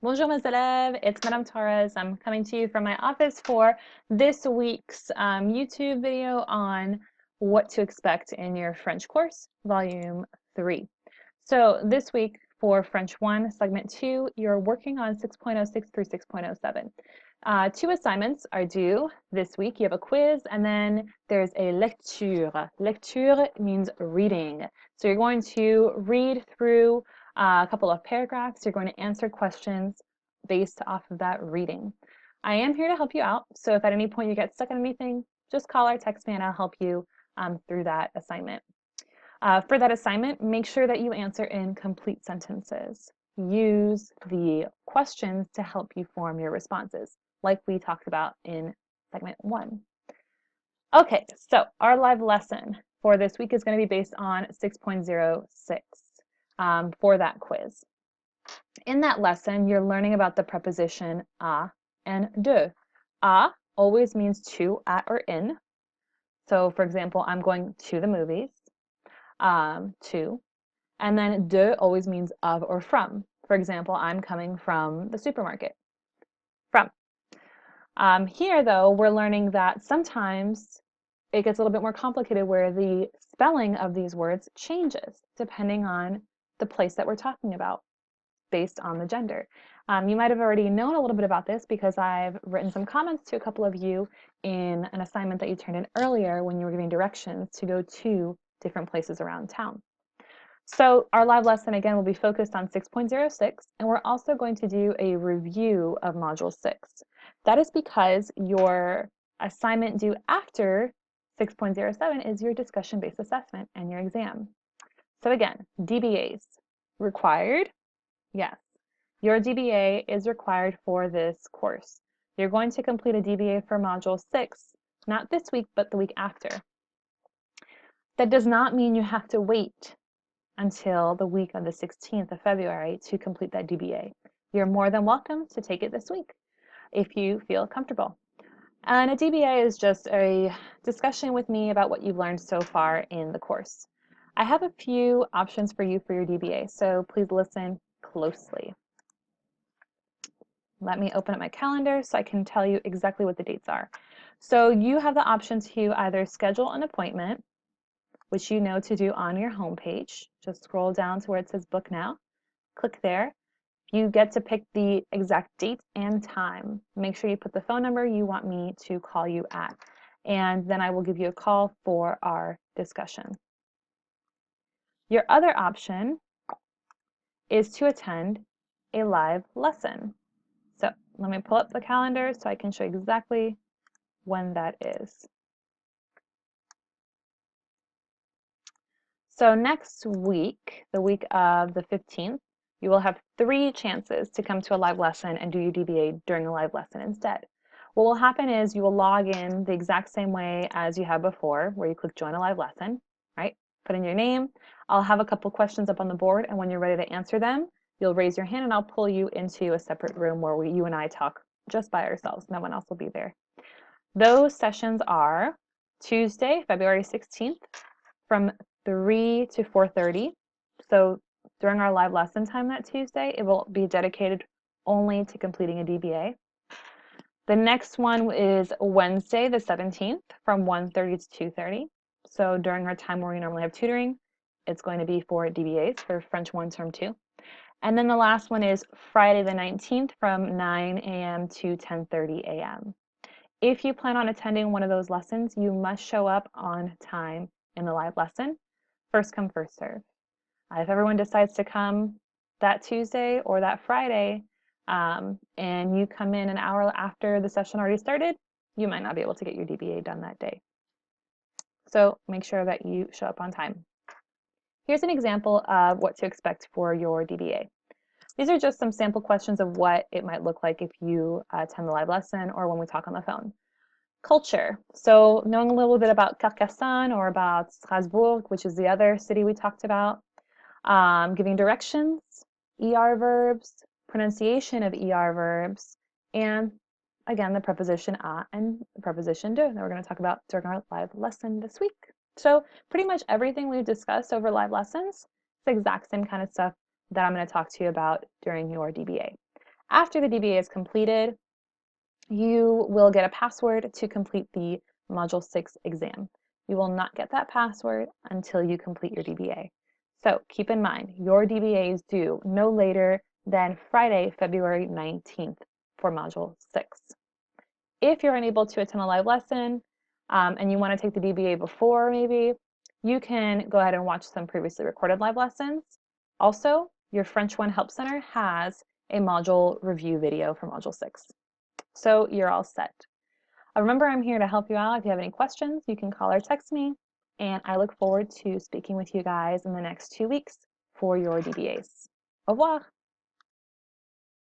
Bonjour mes élèves, it's Madame Torres. I'm coming to you from my office for this week's YouTube video on what to expect in your French course, Volume 3. So this week for French 1, Segment 2, you're working on 6.06 through 6.07. 2 assignments are due this week. You have a quiz and then there's a lecture. Lecture means reading. So you're going to read through a couple of paragraphs. You're going to answer questions based off of that reading. I am here to help you out. So if at any point you get stuck on anything, just call or text me and I'll help you through that assignment. For that assignment, make sure that you answer in complete sentences. Use the questions to help you form your responses, like we talked about in segment 1. Okay, so our live lesson for this week is going to be based on 6.06 for that quiz. In that lesson, you're learning about the preposition à and de. À always means to, at, or in. So, for example, I'm going to the movies, to. And then de always means of or from. For example, I'm coming from the supermarket, from. Here, though, we're learning that sometimes it gets a little bit more complicated where the spelling of these words changes depending on the place that we're talking about based on the gender. You might have already known a little bit about this because I've written some comments to a couple of you in an assignment that you turned in earlier when you were giving directions to go to different places around town. So our live lesson again will be focused on 6.06 and we're also going to do a review of Module 6. That is because your assignment due after 6.07 is your discussion-based assessment and your exam. So again, DBAs required. Yes, your DBA is required for this course. You're going to complete a DBA for Module 6, not this week, but the week after. That does not mean you have to wait until the week of the 16th of February to complete that DBA. You're more than welcome to take it this week if you feel comfortable. And a DBA is just a discussion with me about what you've learned so far in the course. I have a few options for you for your DBA, so please listen closely. Let me open up my calendar so I can tell you exactly what the dates are. So you have the option to either schedule an appointment, which you know to do on your homepage. Just scroll down to where it says book now. Click there. You get to pick the exact date and time. Make sure you put the phone number you want me to call you at. And then I will give you a call for our discussion. Your other option is to attend a live lesson. So let me pull up the calendar so I can show you exactly when that is. So next week, the week of the 15th, you will have 3 chances to come to a live lesson and do your DBA during a live lesson instead. What will happen is you will log in the exact same way as you have before, where you click join a live lesson, right? Put in your name. I'll have a couple questions up on the board, and when you're ready to answer them, you'll raise your hand and I'll pull you into a separate room where you and I talk just by ourselves. No one else will be there. Those sessions are Tuesday, February 16th from 3 to 4:30. So during our live lesson time that Tuesday, it will be dedicated only to completing a DBA. The next one is Wednesday, the 17th from 1:30 to 2:30. So during our time where we normally have tutoring, it's going to be for DBAs for French 1 Term 2. And then the last one is Friday the 19th from 9 a.m. to 10:30 a.m. If you plan on attending one of those lessons, you must show up on time in the live lesson. First come, first serve. If everyone decides to come that Tuesday or that Friday, and you come in an hour after the session already started, you might not be able to get your DBA done that day. So make sure that you show up on time. Here's an example of what to expect for your DBA. These are just some sample questions of what it might look like if you attend the live lesson or when we talk on the phone. Culture. So knowing a little bit about Carcassonne or about Strasbourg, which is the other city we talked about. Giving directions, ER verbs, pronunciation of ER verbs, and again, the preposition à and the preposition de that we're going to talk about during our live lesson this week. So pretty much everything we've discussed over live lessons is the exact same kind of stuff that I'm going to talk to you about during your DBA. After the DBA is completed, you will get a password to complete the Module 6 exam. You will not get that password until you complete your DBA. So keep in mind, your DBA is due no later than Friday, February 19th for Module 6. If you're unable to attend a live lesson and you want to take the DBA before maybe, you can go ahead and watch some previously recorded live lessons. Also, your French 1 Help Center has a module review video for Module 6. So you're all set. Remember, I'm here to help you out. If you have any questions, you can call or text me, and I look forward to speaking with you guys in the next 2 weeks for your DBAs. Au revoir.